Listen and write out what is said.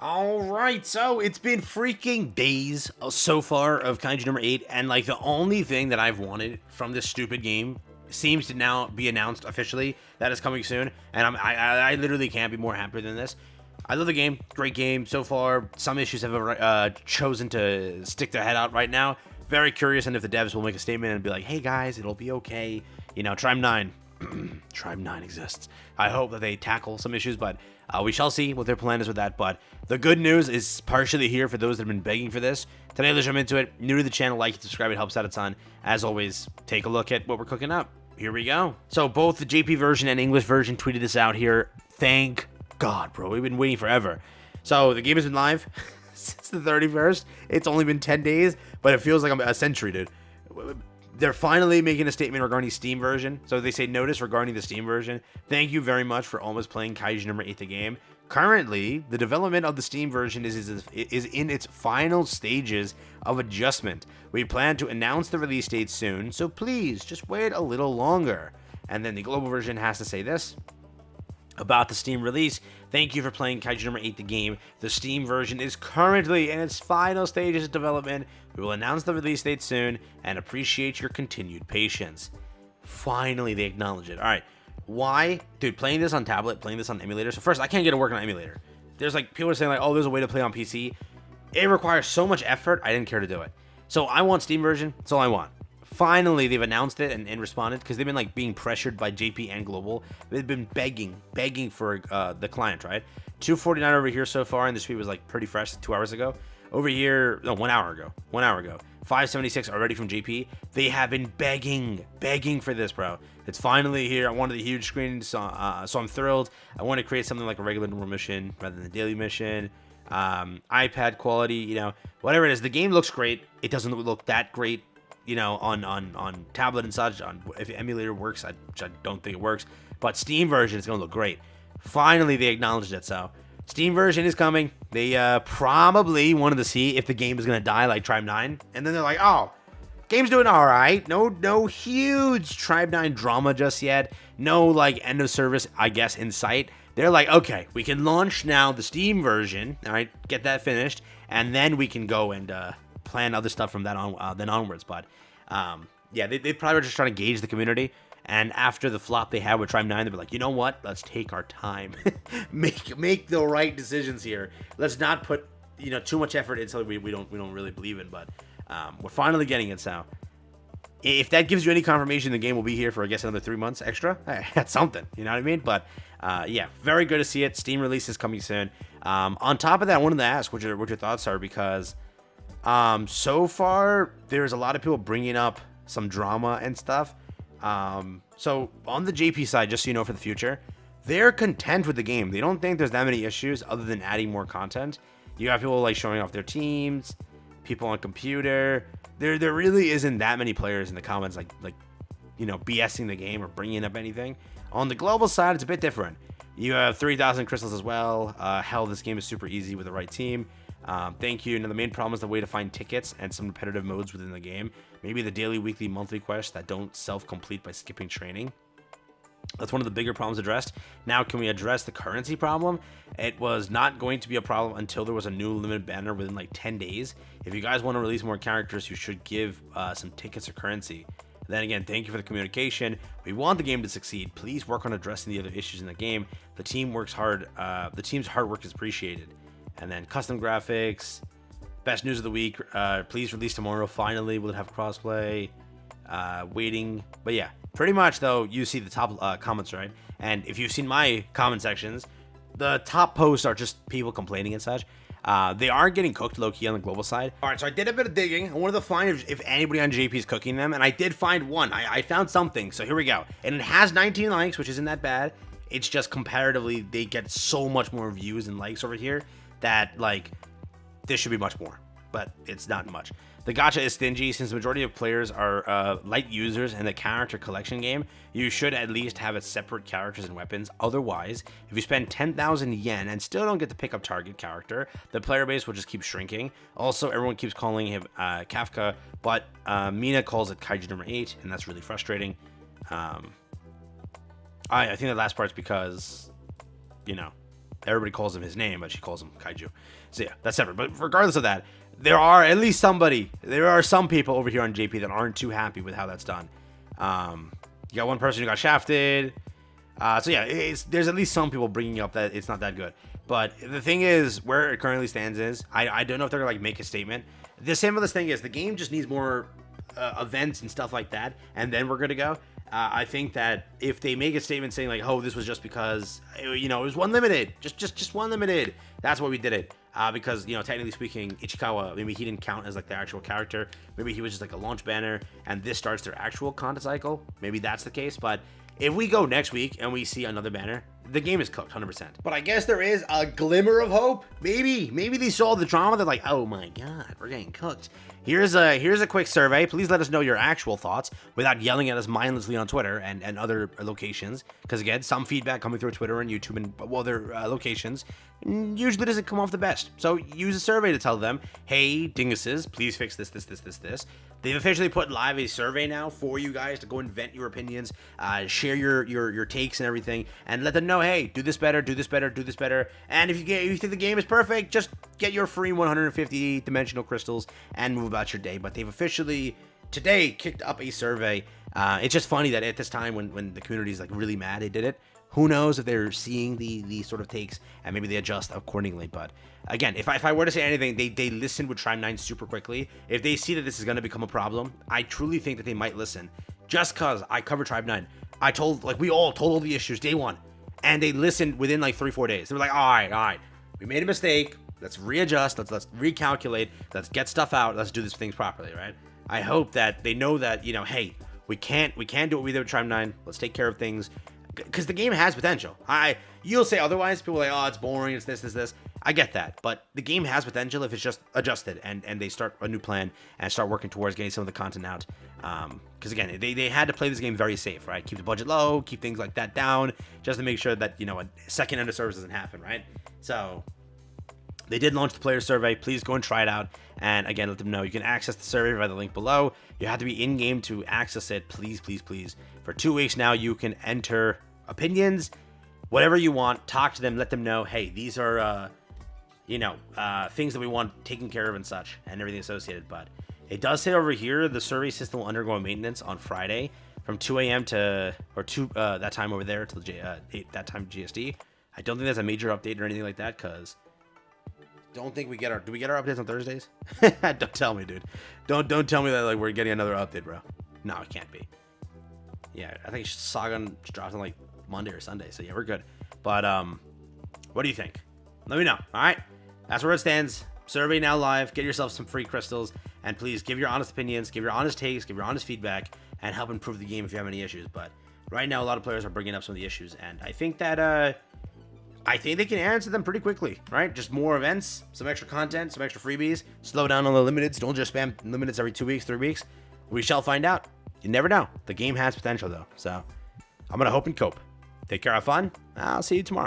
All right, so it's been freaking days so far of Kaiju number 8, and like the only thing that I've wanted from this stupid game seems to now be announced officially that is coming soon, and I literally can't be more happy than this. I love the game, great game so far. Some issues have chosen to stick their head out right now. Very curious, and if the devs will make a statement and be like, "Hey guys, it'll be okay." You know, Tribe 9. Tribe 9 exists. I hope that they tackle some issues, but we shall see what their plan is with that. But the good news is partially here for those that have been begging for this. Today, let's jump into it. New to the channel, like and subscribe. It helps out a ton. As always, take a look at what we're cooking up. Here we go. So both the JP version and English version tweeted this out here. Thank God, bro. We've been waiting forever. So the game has been live since the 31st. It's only been 10 days, but it feels like a century, dude. They're finally making a statement regarding Steam version. So they say, notice regarding the Steam version. Thank you very much for almost playing Kaiju number 8 the game. Currently, the development of the Steam version is in its final stages of adjustment. We plan to announce the release date soon, so please just wait a little longer. And then the global version has to say this about the Steam release. Thank you for playing Kaiju number 8 the game. The Steam version is currently in its final stages of development. We will announce the release date soon and appreciate your continued patience. Finally, they acknowledge it. All right. Why? Dude, playing this on tablet, playing this on emulator. So first, I can't get it working on emulator. There's like people are saying like, oh, there's a way to play on PC. It requires so much effort. I didn't care to do it. So I want Steam version. That's all I want. Finally, they've announced it and responded because they've been like being pressured by JP and Global. They've been begging for the client, right? 249 over here so far, and this tweet was like pretty fresh 2 hours ago. Over here, no, 1 hour ago. 1 hour ago. 576 already from JP. They have been begging for this, bro. It's finally here. I wanted the huge screen, so I'm thrilled. I want to create something like a regular normal mission rather than a daily mission. iPad quality, you know, whatever it is. The game looks great. It doesn't look that great, you know, on tablet and such. If emulator works, which I don't think it works, but Steam version is gonna look great. Finally, they acknowledged it. So Steam version is coming. They probably wanted to see if the game is gonna die like Tribe 9, and then they're like, oh, game's doing all right. No huge Tribe 9 drama just yet. No like end of service, I guess, in sight. They're like, okay, we can launch now the Steam version. All right, get that finished, and then we can go and plan other stuff from that on then onwards. But yeah, they probably were just trying to gauge the community. And after the flop they had with Tribe 9, they were like, you know what? Let's take our time, make the right decisions here. Let's not put too much effort into something we don't really believe in. But we're finally getting it. So if that gives you any confirmation, the game will be here for I guess another 3 months extra. That's something, you know what I mean? But yeah, very good to see it. Steam release is coming soon. On top of that, I wanted to ask what your thoughts are because so far there's a lot of people bringing up some drama and stuff. So on the JP side, just so you know for the future, they're content with the game. They don't think there's that many issues other than adding more content. You have people like showing off their teams, people on computer. There really isn't that many players in the comments like BSing the game or bringing up anything. On the global side, it's a bit different. You have 3,000 crystals as well. Hell, this game is super easy with the right team. Thank you. Now, the main problem is the way to find tickets and some repetitive modes within the game. Maybe the daily, weekly, monthly quests that don't self-complete by skipping training. That's one of the bigger problems addressed. Now, can we address the currency problem? It was not going to be a problem until there was a new limited banner within like 10 days. If you guys want to release more characters, you should give some tickets or currency. Then again, thank you for the communication. We want the game to succeed. Please work on addressing the other issues in the game. The team works hard. The team's hard work is appreciated. And then custom graphics, best news of the week. Please release tomorrow. Finally, will it have crossplay? Waiting. But yeah, pretty much though, you see the top comments, right? And if you've seen my comment sections, the top posts are just people complaining and such. They are getting cooked low-key on the global side. All right, so I did a bit of digging. I wanted to find if anybody on JP is cooking them, and I did find one. I found something, so here we go. And it has 19 likes, which isn't that bad. It's just comparatively, they get so much more views and likes over here that, like, this should be much more, but it's not much. The gacha is stingy. Since the majority of players are light users in the character collection game, you should at least have its separate characters and weapons. Otherwise, if you spend 10,000 yen and still don't get to pick up target character, the player base will just keep shrinking. Also, everyone keeps calling him Kafka, but Mina calls it Kaiju number 8, and that's really frustrating. I think the last part's because, everybody calls him his name, but she calls him Kaiju. So yeah, that's separate. But regardless of that, there are some people over here on JP that aren't too happy with how that's done. You got one person who got shafted. So yeah, there's at least some people bringing up that it's not that good. But the thing is, where it currently stands is, I don't know if they're gonna like make a statement. The simplest thing is the game just needs more events and stuff like that, and then we're good to go. I think that if they make a statement saying like, "Oh, this was just because it was one limited, just one limited," that's why we did it. Because technically speaking, Ichikawa, maybe he didn't count as like the actual character. Maybe he was just like a launch banner, and this starts their actual content cycle. Maybe that's the case, but. If we go next week and we see another banner, the game is cooked 100%. But I guess there is a glimmer of hope. Maybe they saw the drama. They're like, oh my god, we're getting cooked. Here's a quick survey. Please let us know your actual thoughts without yelling at us mindlessly on Twitter and other locations. Because again, some feedback coming through Twitter and YouTube and other locations usually doesn't come off the best. So use a survey to tell them, hey, dinguses, please fix this. They've officially put live a survey now for you guys to go and vent your opinions, share your takes and everything, and let them know, hey, do this better. And if you think the game is perfect, just get your free 150 dimensional crystals and move about your day. But they've officially today kicked up a survey. It's just funny that at this time when the community is like really mad they did it. Who knows if they're seeing the sort of takes and maybe they adjust accordingly. But again, if I were to say anything, they listen with Tribe 9 super quickly. If they see that this is going to become a problem, I truly think that they might listen. Just because I covered Tribe 9. We all told all the issues day one. And they listened within like 3-4 days. They were like, all right. We made a mistake. Let's readjust. Let's recalculate. Let's get stuff out. Let's do these things properly, right? I hope that they know that, hey, we can't do what we did with Tribe 9. Let's take care of things. Because the game has potential. You'll say otherwise. People are like, oh, it's boring. It's this. I get that. But the game has potential if it's just adjusted and they start a new plan and start working towards getting some of the content out. Because again, they had to play this game very safe, right? Keep the budget low, keep things like that down, just to make sure that, a second end of service doesn't happen, right? So they did launch the player survey. Please go and try it out. And again, let them know you can access the survey via the link below. You have to be in game to access it. Please. For 2 weeks now, you can enter opinions, whatever you want. Talk to them. Let them know, hey, these are, things that we want taken care of and such, and everything associated. But it does say over here the survey system will undergo maintenance on Friday from 2 a.m. that time over there till 8 that time GST. I don't think that's a major update or anything like that because. Do we get our updates on Thursdays? Don't tell me, dude. Don't tell me that like we're getting another update, bro. No, it can't be. Yeah, I think Saga drops on like Monday or Sunday, so yeah, we're good. But what do you think? Let me know. All right, that's where it stands. Survey now live. Get yourself some free crystals, and please give your honest opinions, give your honest takes, give your honest feedback, and help improve the game if you have any issues. But right now, a lot of players are bringing up some of the issues, and I think that I think they can answer them pretty quickly, right? Just more events, some extra content, some extra freebies. Slow down on the limiteds. Don't just spam limiteds every 2 weeks, 3 weeks. We shall find out. You never know. The game has potential, though. So I'm going to hope and cope. Take care. Have fun. I'll see you tomorrow.